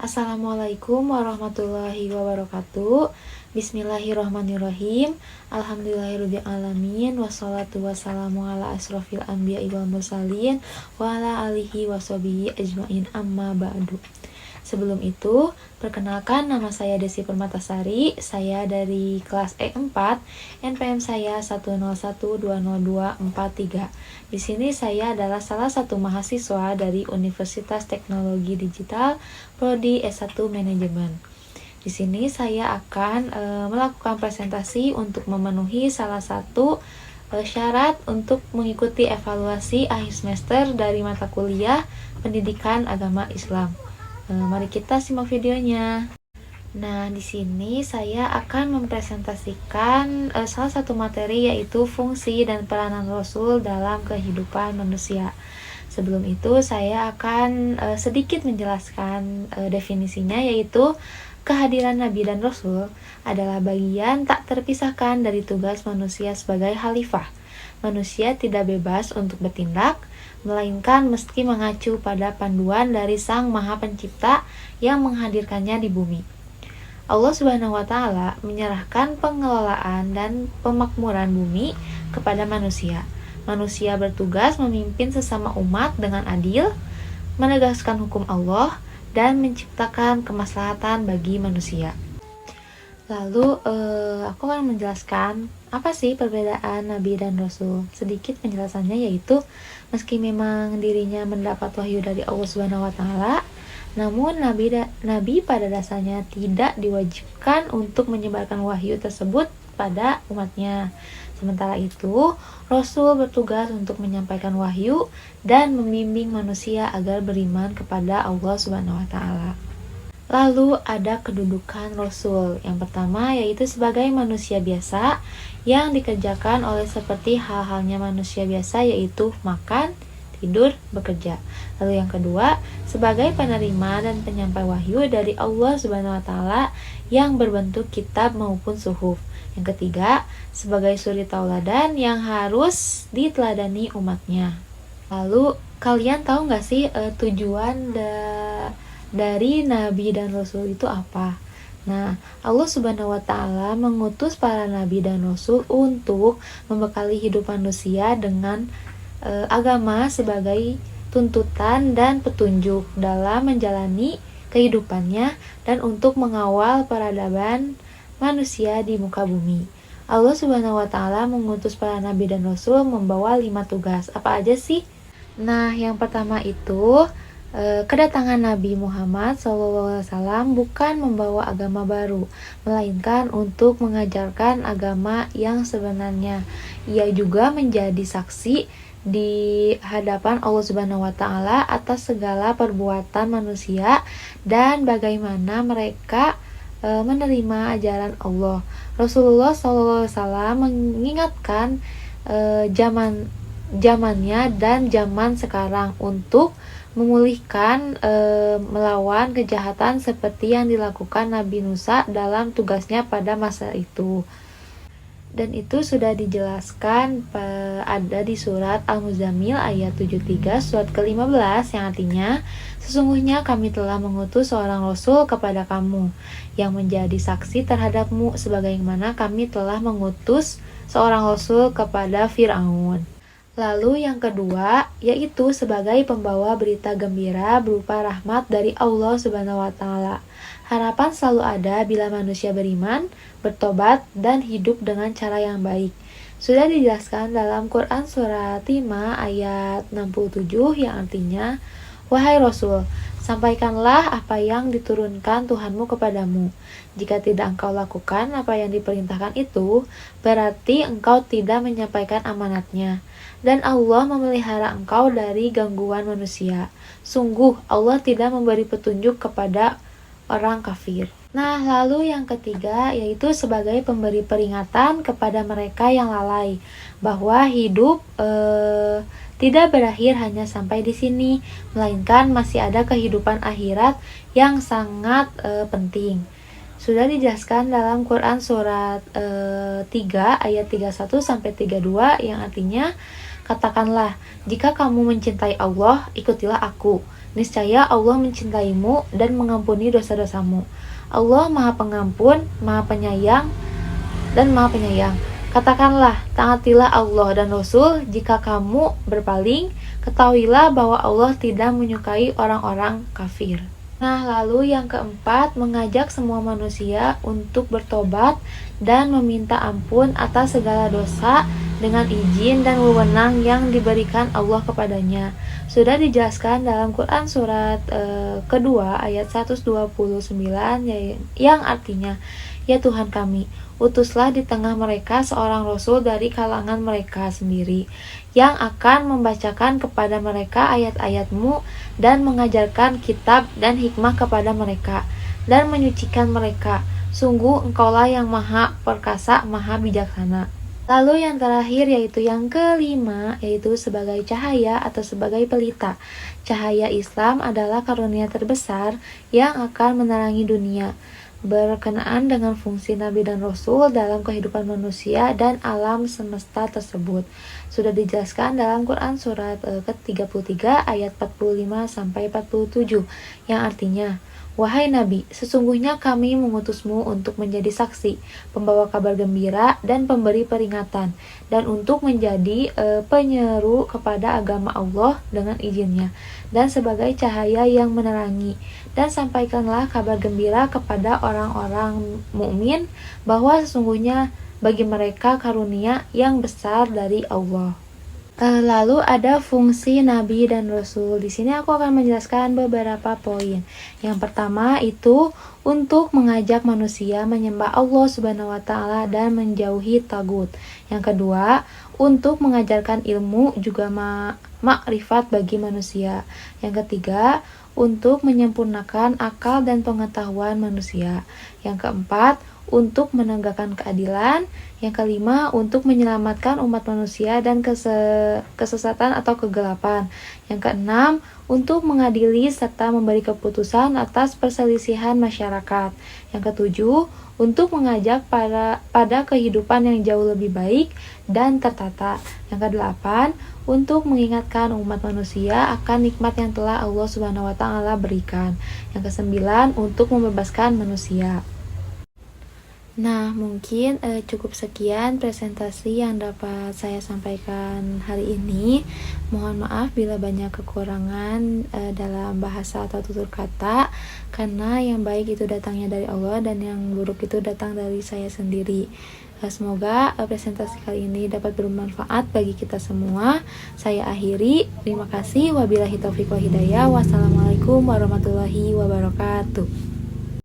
Assalamualaikum warahmatullahi wabarakatuh. Bismillahirrahmanirrahim. Alhamdulillahirrabbilalamin. Wassalatu wassalamu ala asrofil anbiya'i wal mursalin wa ala alihi washabihi ajmain amma ba'du. Sebelum itu, perkenalkan nama saya Desi Permatasari. Saya dari kelas E4, NPM saya 1012024. Di sini saya adalah salah satu mahasiswa dari Universitas Teknologi Digital Prodi S1 Manajemen. Di sini saya akan melakukan presentasi untuk memenuhi salah satu syarat untuk mengikuti evaluasi akhir semester dari mata kuliah Pendidikan Agama Islam. Mari kita simak videonya. Nah, di sini saya akan mempresentasikan salah satu materi, yaitu fungsi dan peranan Rasul dalam kehidupan manusia. Sebelum itu saya akan sedikit menjelaskan definisinya, yaitu kehadiran Nabi dan Rasul adalah bagian tak terpisahkan dari tugas manusia sebagai khalifah. Manusia tidak bebas untuk bertindak, melainkan mesti mengacu pada panduan dari Sang Maha Pencipta yang menghadirkannya di bumi. Allah Subhanahu wa Ta'ala menyerahkan pengelolaan dan pemakmuran bumi kepada manusia. Manusia bertugas memimpin sesama umat dengan adil, menegaskan hukum Allah, dan menciptakan kemaslahatan bagi manusia. Lalu aku akan menjelaskan apa sih perbedaan Nabi dan Rasul. Sedikit penjelasannya, yaitu meski memang dirinya mendapat wahyu dari Allah Subhanahu wa Ta'ala, namun Nabi pada dasarnya tidak diwajibkan untuk menyebarkan wahyu tersebut pada umatnya. Sementara itu, Rasul bertugas untuk menyampaikan wahyu dan membimbing manusia agar beriman kepada Allah Subhanahu wa Ta'ala. Lalu ada kedudukan Rasul. Yang pertama yaitu sebagai manusia biasa yang dikerjakan oleh seperti hal-halnya manusia biasa, yaitu makan, tidur, bekerja. Lalu yang kedua, sebagai penerima dan penyampai wahyu dari Allah Subhanahu wa Ta'ala yang berbentuk kitab maupun suhuf. Yang ketiga, sebagai suri tauladan yang harus diteladani umatnya. Lalu kalian tahu nggak sih tujuan dari Nabi dan Rasul itu apa? Nah, Allah Subhanahu wa Ta'ala mengutus para Nabi dan Rasul untuk membekali hidup manusia dengan agama sebagai tuntutan dan petunjuk dalam menjalani kehidupannya dan untuk mengawal peradaban manusia di muka bumi. Allah Subhanahu wa Ta'ala mengutus para Nabi dan Rasul membawa 5 tugas. Apa aja sih? Nah, yang pertama itu kedatangan Nabi Muhammad SAW bukan membawa agama baru, melainkan untuk mengajarkan agama yang sebenarnya. Ia juga menjadi saksi di hadapan Allah Subhanahu wa Ta'ala atas segala perbuatan manusia dan bagaimana mereka menerima ajaran Allah. Rasulullah SAW mengingatkan zamannya dan zaman sekarang untuk memulihkan melawan kejahatan seperti yang dilakukan Nabi Musa dalam tugasnya pada masa itu. Dan itu sudah dijelaskan ada di surat Al-Muzammil ayat 73 surat ke-15, yang artinya, sesungguhnya kami telah mengutus seorang Rasul kepada kamu yang menjadi saksi terhadapmu sebagaimana kami telah mengutus seorang Rasul kepada Fir'aun. Lalu yang kedua, yaitu sebagai pembawa berita gembira berupa rahmat dari Allah Subhanahu wa Ta'ala. Harapan selalu ada bila manusia beriman, bertobat, dan hidup dengan cara yang baik. Sudah dijelaskan dalam Quran surat 5 ayat 67, yang artinya, wahai Rasul, sampaikanlah apa yang diturunkan Tuhanmu kepadamu. Jika tidak engkau lakukan apa yang diperintahkan itu, berarti engkau tidak menyampaikan amanatnya. Dan Allah memelihara engkau dari gangguan manusia. Sungguh Allah tidak memberi petunjuk kepada orang kafir. Nah, lalu yang ketiga yaitu sebagai pemberi peringatan kepada mereka yang lalai bahwa hidup tidak berakhir hanya sampai di sini, melainkan masih ada kehidupan akhirat yang sangat penting. Sudah dijelaskan dalam Quran surat 3 ayat 31 sampai 32, yang artinya, katakanlah, jika kamu mencintai Allah, ikutilah aku, Niscaya Allah mencintaimu dan mengampuni dosa-dosamu. Allah Maha Pengampun, Maha Penyayang, dan Maha Penyayang. Katakanlah, taatilah Allah dan Rasul. Jika kamu berpaling, ketahuilah bahwa Allah tidak menyukai orang-orang kafir. Nah, lalu yang keempat, mengajak semua manusia untuk bertobat dan meminta ampun atas segala dosa dengan izin dan wewenang yang diberikan Allah kepadanya. Sudah dijelaskan dalam Quran surat kedua ayat 129 yang artinya, ya Tuhan kami, utuslah di tengah mereka seorang rasul dari kalangan mereka sendiri yang akan membacakan kepada mereka ayat-ayat-Mu dan mengajarkan kitab dan hikmah kepada mereka dan menyucikan mereka. Sungguh Engkaulah yang Maha Perkasa, Maha Bijaksana. Lalu yang terakhir yaitu yang kelima, yaitu sebagai cahaya atau sebagai pelita. Cahaya Islam adalah karunia terbesar yang akan menerangi dunia, berkenaan dengan fungsi Nabi dan Rasul dalam kehidupan manusia dan alam semesta tersebut. Sudah dijelaskan dalam Quran surat ke-33 ayat 45-47 yang artinya, wahai Nabi, sesungguhnya kami mengutusmu untuk menjadi saksi, pembawa kabar gembira dan pemberi peringatan, dan untuk menjadi penyeru kepada agama Allah dengan izinnya, dan sebagai cahaya yang menerangi. Dan sampaikanlah kabar gembira kepada orang-orang mukmin bahwa sesungguhnya bagi mereka karunia yang besar dari Allah. Lalu ada fungsi Nabi dan Rasul. Di sini aku akan menjelaskan beberapa poin. Yang pertama itu untuk mengajak manusia menyembah Allah Subhanahu wa taala dan menjauhi tagut. Yang kedua, untuk mengajarkan ilmu juga makrifat bagi manusia. Yang ketiga, untuk menyempurnakan akal dan pengetahuan manusia. Yang keempat, untuk menegakkan keadilan. Yang kelima, untuk menyelamatkan umat manusia dan kesesatan atau kegelapan. Yang keenam, untuk mengadili serta memberi keputusan atas perselisihan masyarakat. Yang ketujuh, untuk mengajak pada kehidupan yang jauh lebih baik dan tertata. Yang kedelapan, untuk mengingatkan umat manusia akan nikmat yang telah Allah Subhanahu wa taala berikan. Yang kesembilan, untuk membebaskan manusia. Nah, mungkin cukup sekian presentasi yang dapat saya sampaikan hari ini. Mohon maaf bila banyak kekurangan dalam bahasa atau tutur kata, karena yang baik itu datangnya dari Allah dan yang buruk itu datang dari saya sendiri. Semoga presentasi kali ini dapat bermanfaat bagi kita semua. Saya akhiri. Terima kasih. Wabillahi taufiq wal hidayah. Wassalamualaikum warahmatullahi wabarakatuh.